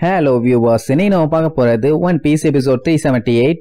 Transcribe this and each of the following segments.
Hello viewers, இன்னைக்கு நம்ம பார்க்க போறது One Piece episode 378.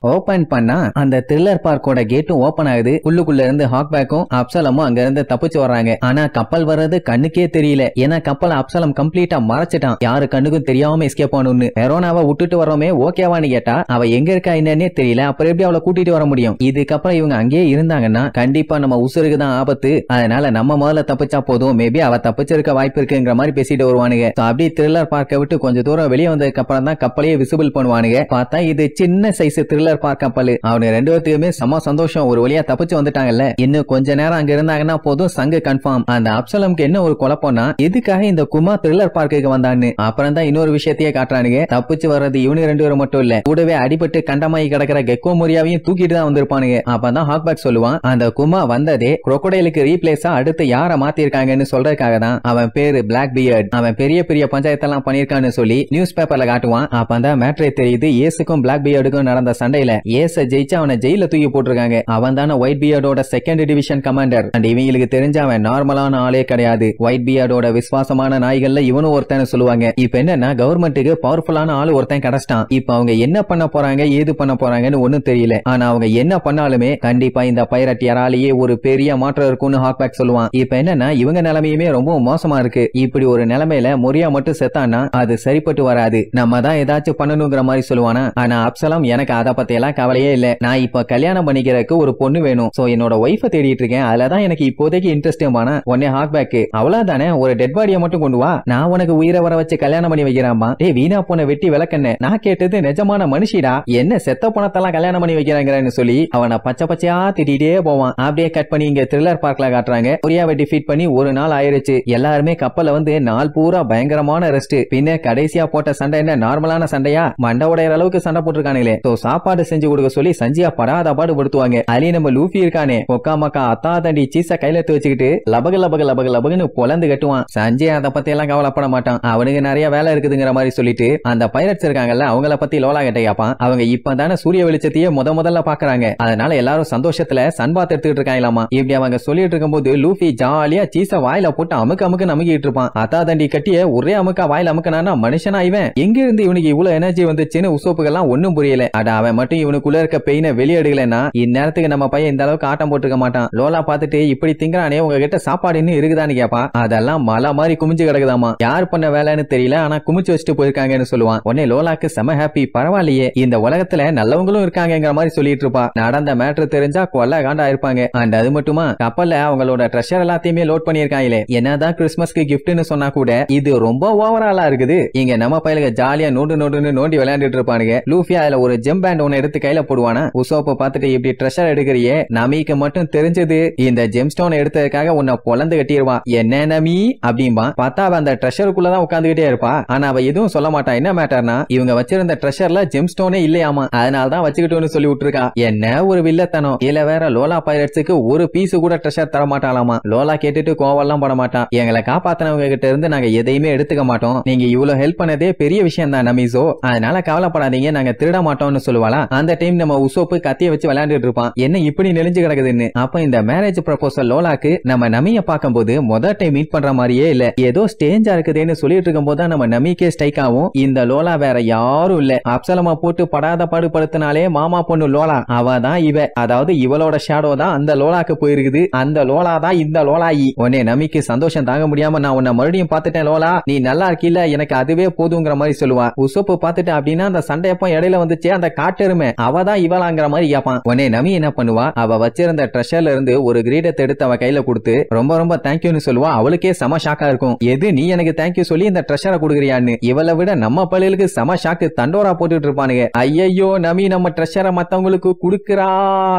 ஓபன் பண்ணா அந்த த்ரில்லர் பார்க்கோட கேட்டும் ஓபன் ஆகுது. உள்ளுக்குள்ள இருந்து ஹாக்பேக்கும் அப்சலமும் அங்க இருந்து தப்பிச்சு வர்றாங்க. ஆனா கப்பல் வர்றது கண்ணுக்கே தெரியல. ஏன்னா கப்பல் அப்சலம் கம்ப்ளீட்டா மறைச்சிட்டான். யாரு கண்ணுக்கும் தெரியாம எஸ்கேப் ஆகணும்னு. ஹெரோனாவை விட்டுட்டு வரோமே ஓகேவான்னு கேட்டா அவ எங்க இருக்கா என்னன்னே தெரியல. அப்புறம் எப்படி அவளை கூட்டிட்டு வர முடியும்? இதுக்கப்புறம் இவங்க அங்கேயே இருந்தாங்கன்னா கண்டிப்பா நம்ம உசுருக்கு தான் ஆபத்து. அதனால நம்ம முதல்ல தப்பிச்சா போதும். மேபி அவ தப்பிச்சிருக்க வாய்ப்பு இருக்குங்கிற மாதிரி பேசிட்டு வருவானுங்க. அப்படி த்ரில்லர் பார்க்க விட்டு கொஞ்சம் தூரம் வெளியே வந்ததுக்கு அப்புறம் தான் கப்பலையே விசிபிள் பண்ணுவானுங்க. பார்த்தா இது சின்ன சைஸ் த்ரில்லர் பார்க்க கப்பல். அவனுக்கு ரெண்டு பேருக்குமே செம சந்தோஷம். ஒரு வழியா தப்பிச்சு வந்துட்டாங்கல்ல. இன்னும் கொஞ்ச நேரம் அங்க இருந்தாங்கன்னா போதும் சங்கு கன்ஃபார்ம். அந்த அப்சலம்க்கு என்ன ஒரு குழப்பம்னா எதுக்காக இந்த குமார் த்ரில்லர் பார்க்குக்கு வந்தான்னு. அப்புறம் தான் இன்னொரு விஷயத்தையே காட்டுறானுங்க. தப்பிச்சு வர்றது இவனு ரெண்டு பேரும் மட்டும் இல்ல, கூடவே அடிபட்டு கண்டமாயி கிடக்கிற கெக்கோ மொரியாவையும் தூக்கிட்டு தான் வந்திருப்பானுங்க. அப்பதான் ஹாக்பேக் சொல்லுவான், அந்த குமா வந்ததே குரோக்கோடைலுக்கு ரீப்ளேஸா அடுத்து யார மாத்திருக்காங்கன்னு சொல்றதுக்காக தான். அவன் பேரு பிளாக் பியர்ட். அவன் பெரிய பெரிய பஞ்சாயத்தெல்லாம் பண்ணிருக்கான்னு சொல்லி நியூஸ் பேப்பர்ல காட்டுவான். அப்பதான் மேட்ரே தெரியுது. ஏசுக்கும் பிளாக் பியர்டுக்கும் நடந்த சண்டையில ஏச ஜெயிச்சு அவனை ஜெயில தூக்கி போட்டிருக்காங்க. அவன் தானே ஒயிட் பியர்டோட செகண்ட் டிவிஷன் கமாண்டர். அண்ட் இவங்களுக்கு தெரிஞ்ச அவன் நார்மலான ஆளே கிடையாது. ஒயிட் பியர்டோட விசுவாசமான நாய்கள்ல இவனும் ஒருத்தன் சொல்லுவாங்க. இப்ப என்னன்னா கவர்மெண்ட்டுக்கு பவர்ஃபுல்லான ஆளு ஒருத்தன் கிடைச்சிட்டான். இப்ப அவங்க என்ன பண்ண போறாங்க ஏது பண்ண போறாங்கன்னு ஒண்ணும் தெரியல. ஆனா அவங்க என்ன பண்ணாலுமே கண்டிப்பா இந்த பைரட் யாராலேயே ஒரு பெரிய மாற்றம் இருக்கும்னு ஹாக்பேக் சொல்லுவான். இப்ப என்னன்னா இவங்க நிலைமையுமே ரொம்ப மோசமா இருக்கு. இப்படி ஒரு நிலைமையில மொரியா மட்டும் செத்தான்னா அது சரிப்பட்டு வராது. நம்ம தான் ஏதாச்சும் பண்ணணுங்கிற மாதிரி சொல்லுவானா. ஆனா அப்சலம் எனக்கு அதை பத்தி எல்லாம் கவலையே இல்ல. நான் இப்ப கல்யாணம் பண்ணிக்கிறதுக்கு ஒரு பொண்ணு வேணும். சோ என்னோட ஒய்ஃபை தேடிட்டு இருக்கேன். அதுலதான் எனக்கு இப்போதைக்கு இன்ட்ரெஸ்டிங்கான ஒன்னே ஹாக்பேக். அவ்வளவுதானே, ஒரு டெட் பாடியை மட்டும் கொண்டு வா, நான் உனக்கு உயிரை வர வச்சு கல்யாணம் பண்ணி வைக்கிறாமா. டே வீணா போன வெட்டி விளக்கண்ண, நான் கேட்டது நிஜமான மனுஷிடா, என்ன செத்த பணத்தெல்லாம் கல்யாணம் பண்ணி வைக்கிறாங்கன்னு சொல்லி அவனை பச்சை பச்சையா திட்டிட்டே போவான். அப்படியே கட் பண்ணி இங்க த்ரில்லர் பார்க்ல காட்டுறாங்க. கொரியாவை டிஃபீட் பண்ணி ஒரு நாள் ஆயிருச்சு. எல்லாருமே கப்பல்ல வந்து நாள் பூரா பயங்கரமான ரெஸ்ட். பின்ன கடைசியா போட்ட சண்டை என்ன நார்மலான சண்டையா? மண்டை உடையற அளவுக்கு சண்டை போட்டுருக்கானுங்களே. சாப்பாடு செஞ்சு கொடுக்க சொல்லி சஞ்சியா படாத பாடு படுத்துவாங்க. அலி நம்ம லூஃபி இருக்கானே, கொக்கா மக்கா அத்தா தண்டி சீச கையில எடுத்து வச்சுக்கிட்டு லபக லபக லபக லபகன்னு பொலந்து கட்டுவான். சஞ்சய் அதை பத்தி எல்லாம் கவலைப்பட மாட்டான். அவனுக்கு நிறைய வேலை இருக்குதுங்கிற மாதிரி சொல்லிட்டு அந்த பைரட்ஸ் இருக்காங்கல்ல அவங்கள பத்தி லோலா கிட்ட கேப்பான். அவங்க இப்பதானே சூரிய வெளிச்சத்தையே முதல்ல பாக்குறாங்க. அதனால எல்லாரும் சந்தோஷத்துல சன்பாத் எடுத்துக்கிட்டு இருக்காங்களாமா. இப்படி அவங்க சொல்லிட்டு இருக்கும்போது லூஃபி ஜாலியா சீச வாயில போட்டு அமுக்கு அமுக்கு நமுக்கிட்டு இருப்பான். அத்தா தண்டி கட்டிய ஒரே அமுக்கா வாயில அமுக்கனா மனுஷனா இவன்? எங்க இருந்து இவனுக்கு இவ்வளவு எனர்ஜி வந்துச்சுன்னு உசோப்புகள்லாம் ஒண்ணும் புரியல. அட அவன் மட்டும் இவனுக்குள்ள இருக்க பெயினை வெளியெடுக்கலன்னா இந்நேரத்துக்கு நம்ம பையன் இந்த அளவுக்கு ஆட்டம் போட்டுக்க மாட்டான். லோலா பாத்துட்டு இப்படி திங்கறானே உங்ககிட்ட சாப்பாடு இன்னும் இருக்குதான்னு கேப்பா. அதெல்லாம் மலை மாதிரி குமிஞ்சு கிடக்குதாமா. யார் பண்ண வேலைன்னு தெரியல, ஆனா குமிச்சு வச்சுட்டு போயிருக்காங்கன்னு சொல்லுவான். உடனே லோலாக்கு செம ஹாப்பி. பரவாயில்லையே, இந்த உலகத்துல நல்லவங்களும் இருக்காங்கிற மாதிரி சொல்லிட்டு இருப்பா. நடந்த மேட்ரு தெரிஞ்சா கொல்ல காண்டா இருப்பாங்க. அண்ட் அது மட்டுமா கப்பல்ல அவங்களோட ட்ரெஷர் எல்லாத்தையுமே லோட் பண்ணிருக்காங்களே. என்னதான் கிறிஸ்மஸ்க்கு கிஃப்ட்னு சொன்னா கூட இது ரொம்ப ஓவராலா இருக்குது. இங்க நம்ம பையலுக்கு ஜாலியா நோண்டுன்னு நோண்டி விளையாண்டுட்டு இருப்பானுங்க. லூஃபி அதுல ஒரு ஜெம் பேண்ட் ஒன்னு எடுத்து கையில போடுவானா. உசோப்ப பார்த்துட்டு இப்படி ட்ரெஷர் எடுக்கிறியே, நமிக்கு மட்டும் தெரிஞ்சது இந்த ஜெம்ஸ்டோன் எடுத்ததுக்காக உன்னை பொலந்து கட்டிடுவான். என்ன நமி அப்படின்பா. பார்த்தா அவ அந்த ட்ரெஷருக்குள்ளதான் உட்காந்துக்கிட்டே இருப்பா. ஆனா அவ எதுவும் சொல்ல மாட்டா. என்ன மேட்டர்னா இவங்க வச்சிருந்த ட்ரெஷர்ல ஜெம்ஸ்டோனே இல்லையாமா. அதனாலதான் வச்சுக்கிட்டோன்னு சொல்லி விட்டுருக்கா. என்ன ஒரு வில்லத்தனம். இல்ல வேற லோலா பைரட்ஸுக்கு ஒரு பீஸ் கூட ட்ரெஷர் தர மாட்டாளாமா. லோலா கேட்டுட்டு கோவெல்லாம் பட மாட்டான். எங்களை காப்பாத்தினவங்க கிட்ட இருந்து நாங்க எதையுமே எடுத்துக்க மாட்டோம். நீங்க இவ்வளவு ஹெல்ப் பண்ணதே பெரிய விஷயம் தான் நமிசோ. அதனால கவலைப்படாதீங்க, நாங்க திருட மாட்டோம்னு சொல்லுவாளா. அந்த டைம் நம்ம உசோப்பு கத்திய வச்சு விளையாண்டுட்டு இருப்பான். என்ன இப்படி நெளிஞ்சு கிடக்குதுன்னு. அப்ப இந்த மேரேஜ் ப்ரொபோசல் லோலாக்கு நம்ம நமிய பார்க்கும்போது முதல் டைம் மீட் பண்ற மாதிரியே இல்ல. ஏதோ ஸ்டேஞ்சா இருக்குதுன்னு சொல்லிட்டு இருக்கும் போது நம்ம நமிக்கே ஸ்ட்ரைக் ஆகும். இந்த லோலா வேற யாரும் இல்ல. அப்சலமா போட்டு படாத பாடு படுத்தினாலே மாமா பொண்ணு லோலா. அவ தான் இவ. அதாவது இவளோட ஷேடோ தான் அந்த லோலாக்கு போயிருக்குது. அந்த லோலா தான் இந்த லோலாயி. உடனே நமிக்கு சந்தோஷம் தாங்க முடியாம, நான் உன்னை மறுபடியும் பார்த்துட்டேன் லோலா, நீ நல்லா இருக்கீல்ல, எனக்கு அதுவே போதுங்கிற மாதிரி சொல்லுவா. உசோப்பு பார்த்துட்டு அப்படின்னா அந்த சண்டையப்போ இடையில வந்துச்சு அந்த காட்டெருமை, அவதான் இவளாங்கிற மாதிரி கேப்பான். உடனே நமி என்ன பண்ணுவா, அவ வச்சிருந்த ட்ரெஷர்ல இருந்து ஒரு கிரீடத்தை எடுத்து அவ கையில கொடுத்து ரொம்ப ரொம்ப தேங்க்யூன்னு சொல்லுவா. அவளுக்கே செம ஷாக்கா இருக்கும். எது நீ எனக்கு தேங்க்யூ சொல்லி இந்த ட்ரெஷரை கொடுக்குறியான்னு. இவளை விட நம்ம பள்ளிகளுக்கு செம ஷாக்கு. தண்டோரா போட்டுட்டு இருப்பானுங்க. ஐயோ நமி நம்ம ட்ரெஷரை மத்தவங்களுக்கு கொடுக்குறா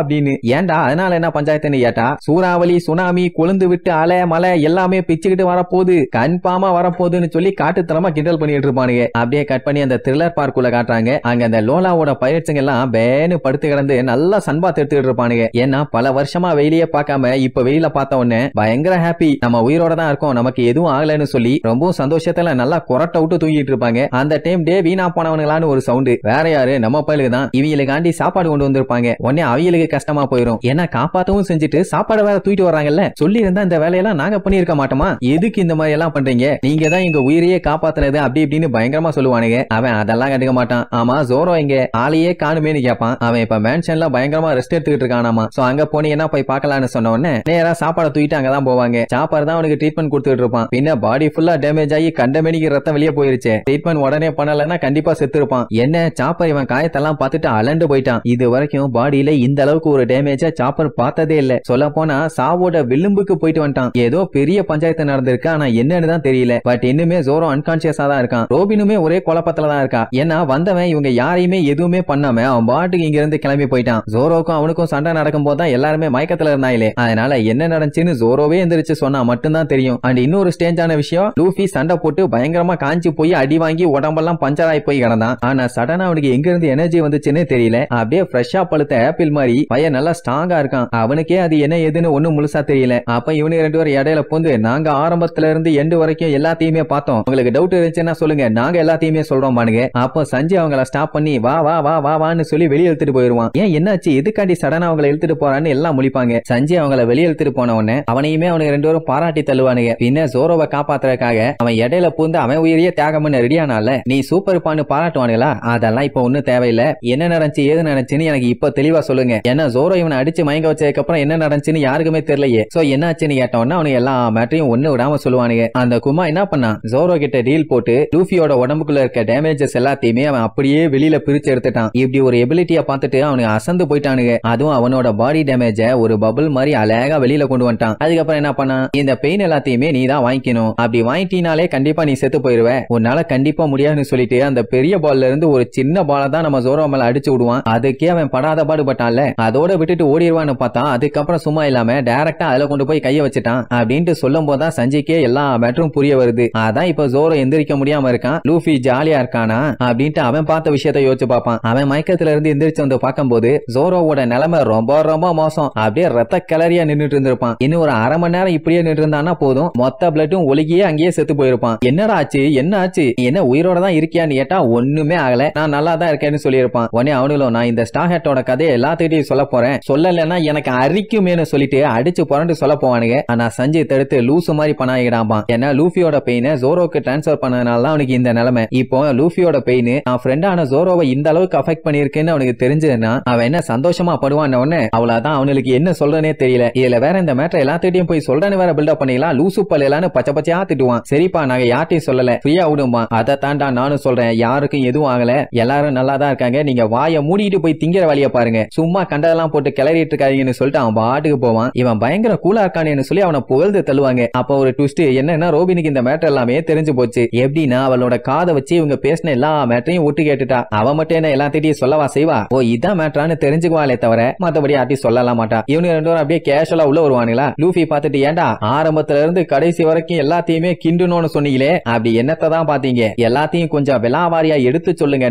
அப்படின்னு. ஏன்டா அதனால என்ன பஞ்சாயத்துன்னு கேட்டா, சூறாவளி சுனாமி கொழுந்து விட்டு அலை மலை எல்லாமே பிச்சுக்கிட்டு வரப்போகுது, கன்ஃபார்மா வரப்போகுதுன்னு சொல்லி காட்டுத்தனமா கிண்டல் பண்ணிட்டு இருப்பானுங்க. அப்படியே கட் பண்ணி அந்த த்ரில்லர் பார்க்குள்ள காட்டுறாங்க. அங்க அந்த லோலாவோட பயிற்சிங்க எல்லாம் பேனு படுத்து கிடந்து நல்லா சன்பாத் எடுத்துக்கிட்டு இருப்பானுங்க. ஏன்னா பல வருஷமா வெயிலையே பார்க்காம இப்ப வெயில பார்த்த உடனே பயங்கர ஹாப்பி, நம்ம உயிரோட தான் இருக்கோம், நமக்கு எதுவும் ஆகலன்னு சொல்லி ரொம்ப சந்தோஷத்துல நல்லா கொரட்டை விட்டு தூங்கிட்டு இருப்பாங்க. அந்த டைம் டே வீணா போனவனுங்களான்னு ஒரு சவுண்டு. வேற யாரு, நம்ம பயிலுக்கு தான். இவங்களுக்காண்டி சாப்பாடு கொண்டு வந்திருப்பாங்க. உடனே அவங்களுக்கு கஷ்டமா போயிடும். ஏன்னா காப்பாத்தவும் செஞ்சுட்டு சாப்பாடு வேற தூக்கிட்டு வராங்கல்ல. சொல்லி இருந்தா இந்த வேலையெல்லாம் நாங்க பண்ணிருக்க மாட்டோமா, எதுக்கு இந்த மாதிரி எல்லாம் பண்றீங்க, நீங்க தான் எங்க உயிரையே காப்பாத்துனது அப்படி இப்படின்னு பயங்கரமா சொல்லுவானுங்க. அவன் அதெல்லாம் கண்டுக்க மாட்டான். ஆமா ஜோரோ எங்க ஆளையே காணுமேன்னு கேட்பான். அவன் இப்ப மேன்ஷன்ல பயங்கரமா ரெஸ்ட் எடுத்துக்கிட்டு இருக்கானாமா. சோ அங்க போனீங்கன்னா போய் பார்க்கலாம்னு சொன்ன உடனே நேரா சாப்பாடு தூக்கிட்டு அங்கதான் போவாங்க. சாப்பாடு தான் அவனுக்கு ட்ரீட்மெண்ட் கொடுத்துட்டு இருப்பான். பின்ன பாடி ஃபுல்லா டேமேஜ் ஆகி கண்டமேனிக்கு ரத்தம் வெளியே போயிருச்சு. ட்ரீட்மெண்ட் உடனே பண்ணலன்னா கண்டிப்பா செத்து இருப்பான். என்ன சாப்பர் இவன் காயத்தெல்லாம் பார்த்துட்டு அலண்டு போயிட்டான். இது வரைக்கும் பாடியில இந்த அளவுக்கு ஒரு டேமேஜா சாப்பர் பார்த்ததே இல்ல. சொல்ல போனா சாவோட விளிம்புக்கு போயிட்டு வந்துட்டான். ஏதோ பெரிய பஞ்சாயத்து நடந்திருக்கு, ஆனா என்னன்னு தான் தெரியல. பட் இன்னுமே ஜோரோ அன்கான்சியஸா தான் இருக்கான். ரோபினுமே ஒரே குழப்பத்துல தான் இருக்கா. ஏன்னா வந்தவன் இவங்க யாரையுமே எதுவுமே பண்ணாம அவன் பாட்டுக்கு இங்க இருந்து கிளம்பி போயிட்டான். ஜோரோக்கும் அவனுக்கும் சண்டை நடக்கும் போது தான் எல்லாருமே மயக்கத்துல இருந்தாயிலே. அதனால என்ன நடந்துச்சுன்னு ஜோரோவே எந்திரிச்சு சொன்னா மட்டும்தான் தெரியும். அண்ட் இன்னொரு ஸ்டேஞ்சான விஷயம், லூஃபி சண்டை போட்டு பயங்கரமா காஞ்சி போய் அடி வாங்கி உடம்பெல்லாம் பஞ்சர் ஆகி போய் கிடந்தான். ஆனா சடனா அவனுக்கு எங்க இருந்து எனர்ஜி வந்துச்சுன்னு தெரியல. அப்படியே ஃப்ரெஷ்ஷா பழுத்த ஆப்பிள் மாதிரி பையன் நல்லா ஸ்ட்ராங்கா இருக்கான். அவனுக்கே அது என்ன ஏதுன்னு ஒண்ணும் முழுசா தெரியல. அப்ப இவனுக்கு ரெண்டு பேரும் இடையில போந்து, நாங்க ஆரம்பத்துல இருந்து எண்டு வரைக்கும் எல்லாத்தையுமே பார்த்தோம், உங்களுக்கு டவுட் இருந்துச்சுன்னா சொல்லுங்க, நாங்க எல்லாத்தையுமே சொல்றோம் பானுங்க. அப்போ சஞ்சய் அவங்கள ஸ்டாப் பண்ணி வா வா வா வா வான்னு சொல்லி வெளியே எடுத்துட்டு போயிருவான். ஏன் என்னாச்சு, எதுக்காண்டி சடனா அவங்களை இழுத்துட்டு போறான்னு எல்லாம் முழிப்பாங்க. சஞ்சய் அவங்கள வெளியே எடுத்துட்டு போன உடனே அவனையுமே அவனுக்கு ரெண்டு பேரும் பாராட்டி தள்ளுவானுங்க. பின்ன ஜோரோவை காப்பாத்துறதுக்காக அவன் இடையில பூந்து அவன் உயிரியே தியாகம் பண்ண ரெடியானால நீ சூப்பர் பான்னு பாராட்டுவானுங்களா, அதெல்லாம் இப்ப ஒன்னும் தேவையில்ல. என்ன நடந்துச்சு ஏது நடந்துச்சுன்னு எனக்கு இப்ப தெளிவா சொல்லுங்க. ஏன்னா ஜோரோ இவனை அடிச்சு மயங்க வச்சதுக்கு அப்புறம் என்ன நடந்துச்சுன்னு யாருக்குமே தெரியலையே. சோ என்னாச்சுன்னு கேட்டவொன்னா அவனுக்கு எல்லா மேட்டரையும் ஒண்ணு விடாம சொல்லுவானுங்க. அந்த குமா என்ன பண்ணான், ஜோரோ கிட்ட டீல் போட்டு லூஃபியோட உடம்புக்குள்ள இருக்க டேமேஜஸ் எல்லாத்தையுமே அவன் அப்படியே வெளியில பிரிச்சு எடுத்துட்டான். இப்படி ஒரு எபிலிட்டியா பார்த்துட்டு அவனுக்கு அசந்து போயிட்டானுங்க. அதுவும் அவனோட பாடி டேமேஜ ஒரு பபிள் மாதிரி அழகா வெளியில கொண்டு வந்துட்டான். அதுக்கப்புறம் என்ன பண்ணான், இந்த பெயின் எல்லாத்தையுமே நீ தான் வாங்கிக்கணும், அப்படி வாங்கிட்டீனாலே கண்டிப்பா நீ செத்து போயிருவ, உன்னால கண்டிப்பா முடியாதுன்னு சொல்லிட்டு அந்த பெரிய பால்ல இருந்து ஒரு சின்ன பாலை தான் நம்ம ஜோரோ மேல அடிச்சு விடுவான். அதுக்கே அவன் படாத பாடுபட்டான்ல, அதோட விட்டுட்டு ஓடிடுவான்னு பார்த்தா அதுக்கப்புறம் சும்மா இல்லாம டைரக்டா அதுல கொண்டு போய் கைய வச்சுட்டான். அப்படின்ட்டு சொல்லும் போதுதான் சஞ்சய்க்கே எல்லா மேட்டரும் புரிய வருது. அதான் இப்ப ஜோரோ எந்திரிக்க முடியாம இருக்கான், லூஃபி ஜாலியா இருக்கானா அப்படின்ட்டு அவன் பார்த்த விஷயத்த யோசிச்சு பார்ப்பான். அவன் மயக்கத்துல இருந்து எந்திரிச்சு வந்து பார்க்கும்போது ஜோரோவோட நிலைமை ரொம்ப ரொம்ப மோசம். அப்படியே ரத்த கிளறியா நின்றுட்டு இருந்திருப்பான். இன்னும் ஒரு அரை மணி நேரம் இப்படியே நின்று இருந்தானா போதும், மொத்த பிளட்டும் ஒழுகியே அங்கேயே செத்து போயிருப்பான். என்னடா ஆச்சு என்ன ஆச்சு, என்ன உயிரோட தான் இருக்கியான்னு கேட்டா ஒண்ணுமே ஆகல, நான் நல்லா தான் இருக்கேன்னு சொல்லியிருப்பான். உடனே அவனும் நான் இந்த ஸ்டார் ஹேட்டோட கதையை எல்லாத்துக்கிட்டையும் சொல்ல போறேன், சொல்லலன்னா எனக்கு அரிக்குமேனு சொல்லிட்டு அடிச்சு புரண்டு சொல்ல போவானுங்க. ஆனா சஞ்சய் தடுத்து லூசு மாதிரி பண்ணாயிடாம்பான். ஏன்னா லூஃபியோட பெயினை ஜோரோக்கு டிரான்ஸ்பர் பண்ணதுனால தான் அவனுக்கு இந்த நிலைமை. இப்போ லூஃபியோட பெயின் நான் ஃப்ரெண்டான ஜோரோவை இந்த அளவுக்கு அஃபெக்ட் பண்ணிருக்குன்னு அவனுக்கு தெரிஞ்சதுன்னா அவன் என்ன சந்தோஷமா படுவான். உடனே அவ்வளவுதான், அவனுக்கு என்ன சொல்றனே தெரியல. இதுல வேற இந்த மேட்டர் எல்லாத்துக்கிட்டையும் போய் சொல்றேன்னு வேற பில்டப் பண்ணிக்கலாம், லூசு பல்லையிலான்னு பச்சை பச்சையா திட்டுவான். சரிப்பா நாங்க யார்ட்டையும் சொல்லல, ஃப்ரீயா விடுமா, அதை தாண்டா நானும் சொல்றேன், யாருக்கும் எதுவும் ஆகல, எல்லாரும் நல்லா தான் இருக்காங்க, நீங்க வாயை மூடிட்டு போய் திங்கிற வழியை பாருங்க, சும்மா கண்டதெல்லாம் போட்டு கிளறிட்டு இருக்காதீங்கன்னு சொல்லிட்டு அவன் பாட்டுக்கு போவான். இவன் பயங்கர கூலா இருக்கானேன்னு சொல்லி அவனை புகழ்ந்து தள்ளுவாங்க. அப்ப ஒரு ட்விஸ்ட் என்னன்னா, ரோபினுக்கு இந்த மேட்டர் எல்லாமே தெரிஞ்சு போச்சு. எப்படின்னா அவளோட காதை வச்சு இவங்க பேசின எல்லா மேட்டரையும் ஒட்டு கேட்டுட்டா. அவன் மட்டும் என்ன எல்லாத்திட்டையும் சொல்லவா செய்வா, ஓ இதான் மேட்டரான்னு தெரிஞ்சுக்குவாளே தவிர மத்தபடி யார்ட்டையும் சொல்லலாம் மாட்டா. இவனு ரெண்டு பேரும் அப்படியே கேஷுவலா உள்ள வருவானுங்களா. லூஃபி பார்த்துட்டு ஏண்டா ஆரம்பத்துல இருந்து கடைசி வரைக்கும் எல்லாத்தையுமே கிண்டுனோன்னு சொன்னீங்களே, அப்படி என்னத்தை தான் பாத்தீங்க, எல்லாத்தையும் கொஞ்சம் விலாவாரியா எடுத்து சொல்லுங்க.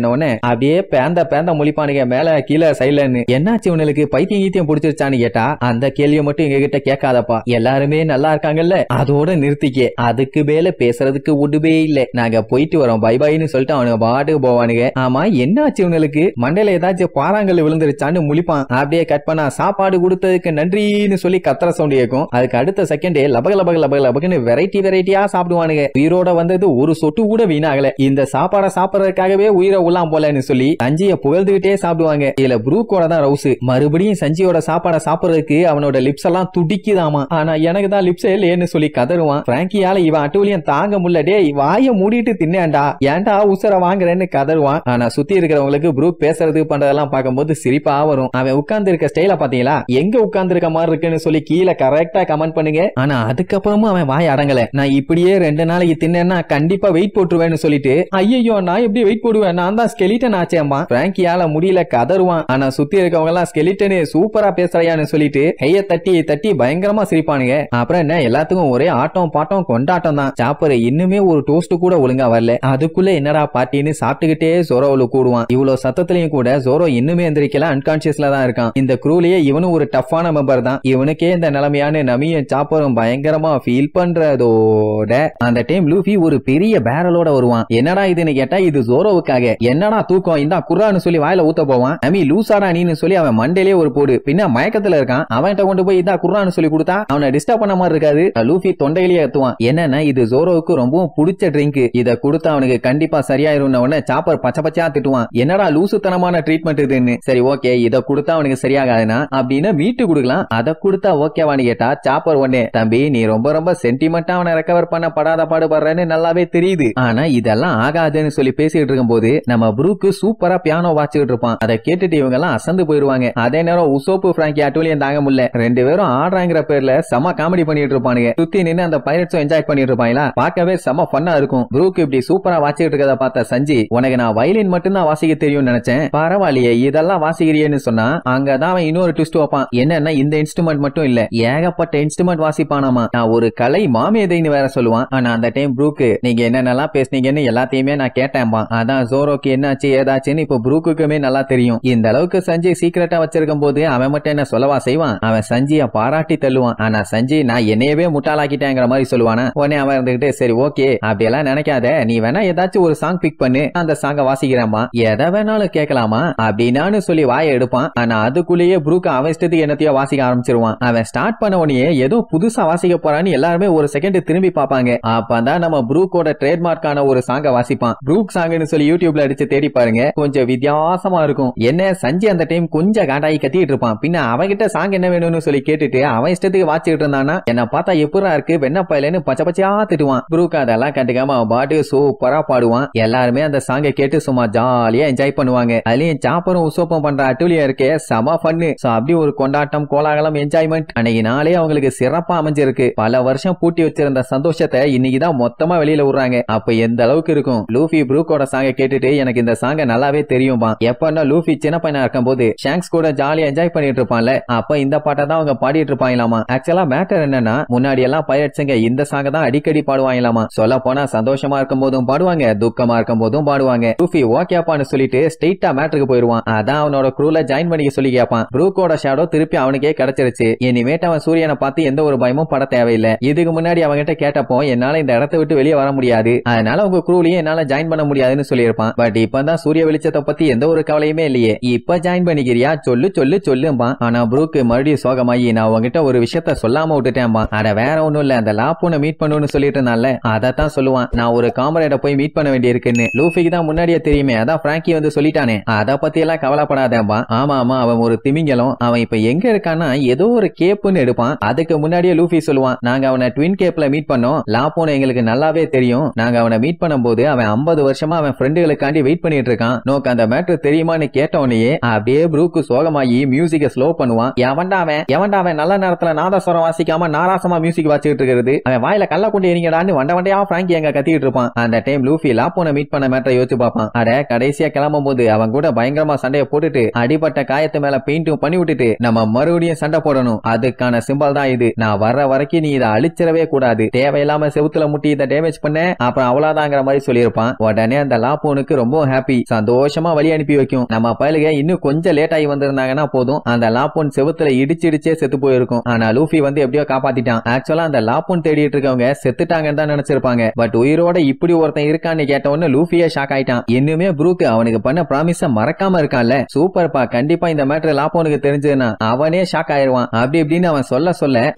அப்படியே பேந்த பேந்த முழிப்பானுங்க மேல கீழே சைலன்னு. என்னாச்சு இவனுக்கு பைத்தியம் கீத்தியம் பிடிச்சிருச்சான்னு கேட்டா அந்த கேள்வியை மட்டும் எங்க கிட்ட கேட்காதப்பா, எல்லாருமே நல்லா இருக்காங்கல்ல அதோட நிறுத்திக்க, அதுக்கு மேல பேசுறதுக்கு உடுவே இல்ல, நாங்க போயிட்டு வரோம் பை பைன்னு சொல்லிட்டு அவனுக்கு பாட்டுக்கு போவானுங்க. ஆமா என்னாச்சு இவனுக்கு மண்டையில ஏதாச்சும் பாறாங்கல் விழுந்துருச்சான்னு முழிப்பான். அப்படியே கட் பண்ணா சாப்பாடு கொடுத்ததுக்கு நன்றின்னு சொல்லி கத்துற சவுண்ட் கேட்கும். அதுக்கு அடுத்த செகண்டே லபக லபக லபக லபகன்னு வெரைட்டி வெரைட்டியா சாப்பிடுவானுங்க. உயிரோட வந்தது ஒரு சொட்டு கூட வீணாகல, இந்த சாப்பாடை சாப்பிடறதுக்காகவே உயிரை உள்ளாம் போலன்னு சொல்லி சஞ்சிய புகழ்ந்துகிட்டே சாப்பிடுவாங்க. இதுல ப்ரூக்கோட தான் ரவுஸ். மறுபடியும் சஞ்சியோட சாப்பாடை சாப்பிடறதுக்கு அவனோட லிப்ஸ் எல்லாம் துடிக்குதாமா. ஆனா எனக்கு தான் லிப்ஸ் இல்லையேன்னு சொல்லி கதறுவான். பிராங்கியால இவன் அட்டூழியம் தாங்க முடியல, டேய் வாய மூடிட்டு தின்னேன்டா, ஏன்டா உசர வாங்குறேன்னு கதறுவான். ஆனா சுத்தி இருக்கிறவங்களுக்கு ப்ரூக் பேசுறது பண்றதெல்லாம் பார்க்கும்போது சிரிப்பா வரும். அவன் உட்கார்ந்து இருக்க ஸ்டைல பாத்தீங்களா, எங்க உட்கார்ந்து இருக்க மாதிரி இருக்குன்னு சொல்லி கீழே கரெக்டா கமெண்ட் பண்ணுங்க. ஆனா அதுக்கப்புறமும் அவன் வாய் அடங்கல. நான் இப்படியே 2 நாளைக்கு தின்னேன்னா கண்டிப்பா வெயிட் போட்டுருவேன்னு சொல்லிட்டு, ஐயோ நான் எப்படி வெயிட் போடுவேன், நான் தான் ஸ்கெலிட்டன் ஆச்சேம்பா. பிராங்கியால முடியல கதறுவான். ஆனா சுத்தி இருக்கவங்க எல்லாம் ஸ்கெலிட்டனு சூப்பரா பேசுறையான்னு சொல்லிட்டு கைய தட்டி தட்டி பயங்கரமா சிரிப்பானுங்க. அப்புறம் என்ன எல்லாத்துக்கும் ஒரே ஆட்டம் பாட்டம் கொண்டாட்டம் தான். சாப்பர் இன்னுமே ஒரு டோஸ்ட் கூட ஒழுங்கா வரல, அதுக்குள்ள என்னடா பாட்டின்னு சாப்பிட்டுக்கிட்டே சொரவுல கூடுவான். இவ்வளவு சத்தத்துல அப்பயும் கூட ஜோரோ இன்னுமே எந்திரிக்கல, அன்கான்சியஸ்ல தான் இருக்கான். இந்த க்ரூலயே இவனும் ஒரு டஃப்பான மெம்பர் தான். இவனுக்கே இந்த நிலைமையான நமியும் சாப்பரும் பயங்கரமா ஃபீல் பண்றதோட அந்த டைம் லூஃபி ஒரு பெரிய பேரலோட வருவான். என்னடா இதுன்னு கேட்டா இது ஜோரோவுக்காக. என்னடா தூக்கம் இந்த குர்ரான்னு சொல்லி வாயில ஊத்த போவான். நமி லூசாடா நீன்னு சொல்லி அவன் மண்டையிலே ஒரு போடு. பின்ன மயக்கத்துல இருக்கான். அவன்கிட்ட கொண்டு போய் இதா குர்ரான்னு சொல்லி கொடுத்தா அவனை டிஸ்டர்ப் பண்ண மாதிரி இருக்காது. லூஃபி தொண்டையிலேயே ஏத்துவான். என்னன்னா இது ஜோரோவுக்கு ரொம்பவும் பிடிச்ச ட்ரிங்க். இத கொடுத்தா அவனுக்கு கண்டிப்பா சரியாயிரும்னு சாப்பர் பச்சை பச்சையா திட்டுவான். என்னடா லூசுத்தனமான ட்ரீட்மெண்ட் இதுன்னு. சரி ஓகே இத கொடுத்தா அவனுக்கு சரியாகாதுன்னா அப்படின்னு மீட்டு கொடுக்கலாம். அதை கொடுத்தா ஓகேவான்னு கேட்டா சாப்பர் ஒண்ணே தம்பி நீ ரொம்ப ரொம்ப சென்டிமெண்டா அவனை ரெக்கவர் பண்ண படாத பாடுபடுறேன்னு நல்லாவே தெரியுது. ஆனா இதெல்லாம் ஆகாதுன்னு சொல்லி பேசிட்டு இருக்கும் போது நம்ம ப்ரூக்கு சூப்பரா பியானோ வாசிக்கிட்டு இருப்பான். அதை கேட்டுட்டு இவங்க எல்லாம் அசந்து போயிருவாங்க. அதே நேரம் உசோப்பு பிராங்கி அட்டூலியம் தாங்க முடியல. ரெண்டு பேரும் ஆடுறாங்கிற பேர்ல செம காமெடி பண்ணிட்டு இருப்பானுங்க. சுத்தி நின்று அந்த பைரட்ஸும் என்ஜாய் பண்ணிட்டு இருப்பாங்களா, பார்க்கவே செம ஃபன்னா இருக்கும். ப்ரூக்கு இப்படி சூப்பரா வாசிக்கிட்டு இருக்கத பார்த்த சஞ்சி உனக்கு நான் வயலின் மட்டும் தான் வாசிக்க தெரியும் நினைச்சேன், பரவாயில்லையே இதெல்லாம் வாசிக்கிறியேன்னு சொன்னா அங்கதான் அவன் இன்னொரு ட்விஸ்ட் வைப்பான். என்னன்னா இந்த இன்ஸ்ட்ருமெண்ட் மட்டும் இல்ல ஏகப்பட்ட இன்ஸ்ட்ருமெண்ட் வாசிப்பானாமா. நான் ஒரு கலை மாமேதைன்னு வேற சொல்லுவான். ஆனா அந்த டைம் ப்ரூக்கு நீங்க என்னென்னலாம் பேசுனீங்கன்னு எல்லாத்தையுமே நான் கேட்டேன்பா. அதான் ஜோரோக்கு என்னாச்சு ஏதாச்சுன்னு இப்ப ப்ரூக்குமே நல்லா தெரியும். இந்த அளவுக்கு சஞ்சய் சீக்கிரட்டா வச்சிருக்கும் போது அவன் மட்டும் என்ன சொல்லவா செய்வான். அவன் சஞ்சிய பாராட்டி தள்ளுவான். ஆனா சஞ்சய் நான் என்னையவே முட்டாளாக்கிட்டேங்கிற மாதிரி சொல்லுவானா. உடனே அவன் இருந்துகிட்டு சரி ஓகே அப்படியெல்லாம் நினைக்காத, நீ வேணா ஏதாச்சும் ஒரு சாங் பிக் பண்ணு, அந்த சாங்க வாசிக்கிறேமா, எதை வேணாலும் கேட்கலாமா அப்படின்னான்னு சொல்லி வாயை எடுப்பான். ஆனா அதுக்குள்ளேயே ப்ரூக் அவன் இஷ்டத்துக்கு என்னத்தையோ வாசிக்க ஆரம்பிச்சிருவான். அவன் ஸ்டார்ட் பண்ண உடனே ஏதோ புதுசா வாசிக்க போறான்னு எல்லாருமே ஒரு செகண்ட் திரும்பி பார்ப்பாங்க. அப்பதான் நம்ம ப்ரூக்கோட ட்ரேட்மார்க்கான ஒரு சாங்க வாசிப்பான். ப்ரூக் சாங்னு சொல்லி யூடியூப்ல அடிச்சு தேடி பாருங்க, கொஞ்சம் வித்தியாசமா இருக்கும். என்ன சஞ்சய் அந்த டைம் கொஞ்சம் காண்டாயி கத்திட்டு இருப்பான். பின்ன அவன்கிட்ட சாங் என்ன வேணும்னு சொல்லி கேட்டுட்டு அவன் இஷ்டத்துக்கு வாசிக்கிட்டு இருந்தானா என்ன பார்த்தா எப்படா இருக்கு வெண்ணப்பாயிலன்னு பச்சை பச்சையா திட்டுவான். ப்ரூக் அதெல்லாம் கண்டுக்காம அவன் பாட்டு சூப்பரா பாடுவான். எல்லாருமே அந்த சாங்கை கேட்டு சும்மா ஜாலியா என்ஜாய் பண்ணுவாங்க. அதுலயும் சாப்பரும் உசோப்பம் பண்ற அட்டூலியா இருக்கே செம ஃபன்னு. சோ அப்படி ஒரு கொண்டாட்டம் கோலாகலம் என்ஜாய்மெண்ட் அன்னைக்கு நாளே அவங்களுக்கு சிறப்பா அமைஞ்சிருக்கு. பல வருஷம் பூட்டி வச்சிருந்த சந்தோஷத்தை இன்னைக்குதான் மொத்தமா வெளியில விடுறாங்க. அப்ப எந்த அளவுக்கு இருக்கும். லூஃபி ப்ரூக்கோட சாங்க கேட்டுட்டு எனக்கு இந்த சாங்க நல்லாவே தெரியும்பா. எப்பன்னா லூஃபி சின்ன பையனா இருக்கும் போது ஷாங்க்ஸ் கூட ஜாலியா என்ஜாய் பண்ணிட்டு இருப்பான்ல, அப்ப இந்த பாட்டை தான் அவங்க பாடிட்டு இருப்பாங்களாமா. ஆக்சுவலா மேட்டர் என்னன்னா முன்னாடி எல்லாம் பைரட்ஸுங்க இந்த சாங்க தான் அடிக்கடி பாடுவாங்களாமா. சொல்ல போனா சந்தோஷமா இருக்கும் போதும் பாடுவாங்க, துக்கமா இருக்கும் போதும் பாடுவாங்க. லூஃபி ஓகேப்பான்னு சொல்லிட்டு ஸ்ட்ரெயிட்டா மேட்டருக்கு போயிருவான். அதான் அவனோட க்ரூல ஜாயின் பண்ணிக்க சொல்லி கேட்பான். ப்ரூக்கோட ஷேடோ திருப்பி அவனுக்கே கிடைச்சிருச்சு. இனிமேட்டு அவன் சூரியனை பார்த்து எந்த ஒரு பயமும் பட தேவையில்லை. இதுக்கு முன்னாடி அவன்கிட்ட கேட்டப்போ என்னால இந்த இடத்தை விட்டு வெளியே வர முடியாது, அதனால உங்க க்ரூலயே என்னால ஜாயின் பண்ண முடியாதுன்னு சொல்லியிருப்பான். பட் இப்பதான் சூரிய வெளிச்சத்தை பத்தி எந்த ஒரு கவலையுமே இல்லையே, இப்ப ஜாயின் பண்ணிக்கிறியா சொல்லு சொல்லு சொல்லும்பா. ஆனா ப்ரூக் மறுபடியும் சோகமாயி நான் உங்ககிட்ட ஒரு விஷயத்த சொல்லாம விட்டுட்டேன்பா. அட வேற ஒண்ணும் இல்ல, அந்த லாப்பூனை மீட் பண்ணணும்னு சொல்லிட்டு இருந்தான்ல அதத்தான் சொல்லுவான். நான் ஒரு காமரேட போய் மீட் பண்ண வேண்டி இருக்குன்னு. லூஃபிக்கு தான் முன்னாடியே தெரியுமே, அதான் பிராங்கி வந்து சொல்லிட்டானே, அத பத்தி எல்லாம் கவலைப்படாதேன்பா. ஆமா ஆமா அவன் ஒரு திமிங்கலம், அவன் இப்ப எங்க இருக்கான்னா ஏதோ ஒரு கேப்னு எடுப்பான். அதுக்கு முன்னாடியே லூஃபி சொல்லுவான் நாங்க அவனை ட்வின் கேப்ல மீட் பண்ணோம், லாப்பூனை எங்களுக்கு நல்லாவே தெரியும், நாங்க அவனை மீட் பண்ணும்போது அவன் 50 வருஷமா அவன் ஃப்ரெண்டுகளுக்காண்டி வெயிட் பண்ணிட்டு இருக்கான், நோக்கு அந்த மேட்டர் தெரியுமான்னு கேட்டவனையே அப்படியே ப்ரூக்கு சோகமாயி மியூசிக்க ஸ்லோ பண்ணுவான். எவன்டா அவன் நல்ல நேரத்துல நாதஸ்வரம் வாசிக்காம நாராசமா மியூசிக் வாசிக்கிட்டு இருக்கிறது, அவன் வாயில கல்ல கொண்டு எரிங்கடான்னு வண்டையா பிராங்கி அங்க கத்திட்டு இருப்பான். அந்த டைம் லூஃபி லாப்பூனை மீட் பண்ண மேட்டரை யோசிச்சு பார்ப்பான். அட கடைசியா கிளம்பும் போது அவன் கூட பயங்கரமா சண்டையை போட்டுட்டு அடிபட்ட காயத்து மேல பெயிண்டும் பண்ணி விட்டுட்டு நம்ம மறுபடியும் சண்டை போடணும், அதுக்கான சிம்பல் தான் இது, நான் வர்ற வரைக்கும் நீ இதை அழிச்சிடவே கூடாது, தேவையில்லாம செவுத்துல முட்டி இதை டேமேஜ் பண்ண அப்புறம் அவ்வளவுதாங்கிற மாதிரி சொல்லியிருப்பான். உடனே அந்த லாப்பூனுக்கு ரொம்ப ஹாப்பி, சந்தோஷமா வழி அனுப்பி வைக்கும். நம்ம பயலுக இன்னும் கொஞ்சம் லேட் ஆகி வந்திருந்தாங்கன்னா போதும் அந்த லாப்பூன் செவுத்துல இடிச்சிடிச்சே செத்து போயிருக்கும். ஆனா லூஃபி வந்து எப்படியோ காப்பாத்திட்டான். ஆக்சுவலா அந்த லாப்பூன் தேடிட்டு இருக்கவங்க செத்துட்டாங்கன்னு தான் நினைச்சிருப்பாங்க. பட் உயிரோட இப்படி ஒருத்தன் இருக்கான்னு கேட்ட உடனே லூஃபியே ஷாக் ஆயிட்டான். இன்னுமே ப்ரூக் அவனுக்கு பண்ண ப்ராமிஸ மறக்காம இருக்கான்ல, சூப்பர்ப்பா, கண்டிப்பா இந்த மேட்டர் லாப்பூனுக்கு தெரிஞ்சதுன்னா அவனே ஷாக் ஆயிருவான். அப்படி இப்படின்னு அவன் சொல்ல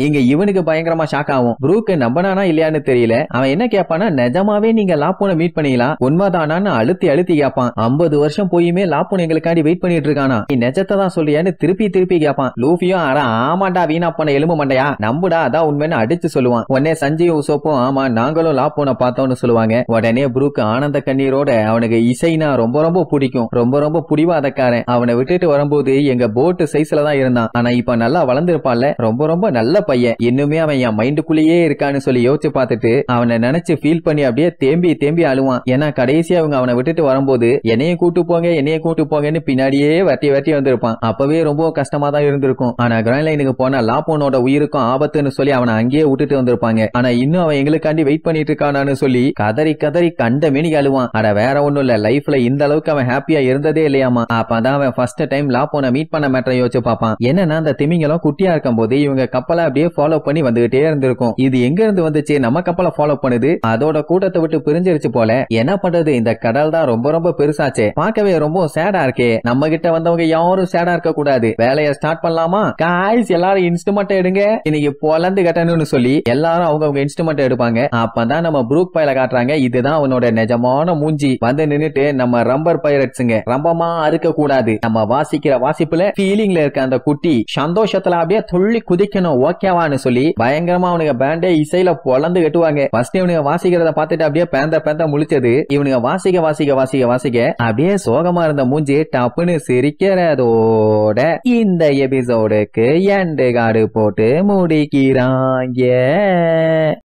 இங்க இவனுக்கு பயங்கரமா ஷாக் ஆகும். ப்ரூக் நம்பனானா இல்லையான்னு தெரியல. அவன் என்ன கேட்பானா நிஜமாவே நீங்க லாப்பூனை மீட் பண்ணீங்களா உண்மைதானான்னு அழுத்தி கேட்பான். 50 வருஷம் போயுமே லாப்பூன் எங்களுக்காண்டி வெயிட் பண்ணிட்டு இருக்கானா, நீ நிஜத்தை தான் சொல்றியான்னு திருப்பி கேட்பான். லூஃபியும் அட ஆமாண்டா வீணா பண்ண எலும்பு மண்டையா நம்புடா அதான் உண்மைன்னு அடிச்சு சொல்லுவான். உடனே சஞ்சய் உசோப்பும் ஆமா நாங்களும் லாப்பூனை பார்த்தோம்னு சொல்லுவாங்க. உடனே ப்ரூக் ஆனந்த கண்ணீரோட அவனுக்கு இசைனா ரொம்ப பிடிக்கும், ரொம்ப புடிவாதக்காரன், அவனை விட்டுட்டு வரும்போது எங்க போட்டு சைஸ்ல தான் இருந்தான், ஆனா இப்ப நல்லா வளர்ந்துருப்பான்ல, ரொம்ப நல்ல பையன், இன்னுமே அவன் என் மைண்டுக்குள்ளேயே இருக்கான்னு சொல்லி யோசிச்சு பார்த்துட்டு அவனை நினைச்சு ஃபீல் பண்ணி அப்படியே தேம்பி அழுவான். ஏன்னா கடைசியா அவங்க அவனை விட்டுட்டு வரும்போது என்னைய கூட்டு போங்கன்னு பின்னாடியே வெட்டி வந்திருப்பான். அப்பவே ரொம்ப கஷ்டமா தான் இருந்திருக்கும். ஆனா கிராண்ட் லைனுக்கு போனா லாப்பூனோட உயிருக்கும் ஆபத்துன்னு சொல்லி அவனை அங்கேயே விட்டுட்டு வந்திருப்பாங்க. ஆனா இன்னும் அவன் எங்களுக்காண்டி வெயிட் பண்ணிட்டு இருக்கானான்னு சொல்லி கதறி கண்ட மேனி அழுவான். அட வேற ஒண்ணும் இல்ல, லைஃப்ல இந்த அளவுக்கு அவன் ஹாப்பியா இருந்ததே இல்லையாமா. அப்பதான் அவன் ஃபர்ஸ்ட் டைம் லாப்போனை மீட் பண்ண மேட்டரை யோசிச்சு பார்ப்பான். என்னன்னா அந்த திமிங்கலம் குட்டியா இருக்கும் போது இவங்க கப்பலை அப்படியே ஃபாலோ பண்ணி வந்துகிட்டே இருந்திருக்கும். இது எங்க இருந்து வந்துச்சு, நம்ம கப்பலை ஃபாலோ பண்ணுது, அதோட கூட்டத்தை விட்டு பிரிஞ்சிருச்சு போல. என்ன பண்றது, இந்த கடல் தான் ரொம்ப ரொம்ப பெருசாச்சே, பார்க்கவே ரொம்ப சேடா இருக்கே. நம்ம கிட்ட வந்தவங்க யாரும் சேடா இருக்க கூடாது, வேலையை ஸ்டார்ட் பண்ணலாமா காய்ஸ், எல்லாரும் இன்ஸ்ட்ருமெண்ட் எடுங்க, இன்னைக்கு பொலந்து கட்டணும்னு சொல்லி எல்லாரும் அவங்க இன்ஸ்ட்ருமெண்ட் எடுப்பாங்க. அப்பதான் நம்ம ப்ரூக் பைல காட்டுறாங்க. இதுதான் அவனோட நிஜமான மூஞ்சி. வந்து நின்னுட்டு நம்ம ரம்பர் பைரட்ஸுங்க, ரம்பமா அறுக்க கூடாது, நம்ம வாசிக்கிற வாசிப்புல ஃபீலிங்ல இருக்க அந்த குட்டி சந்தோஷத்துல அப்படியே துள்ளி குதிக்கணும், ஓகேவான்னு சொல்லி பயங்கரமா அவனுங்க பேண்டே இசையில பொலந்து கட்டுவாங்க. ஃபர்ஸ்ட் இவனுங்க வாசிக்கிறத பார்த்துட்டு அப்படியே பேந்த முழிச்சது. இவனுங்க வாசிக்க வாசிக்க வாசிக்க வாசிக்க அப்படியே சோகமா இருந்த மூஞ்சி டப்புன்னு சிரிக்கிறதோட இந்த எபிசோடுக்கு எண்டு கார்டு போட்டு முடிக்கிறாங்க.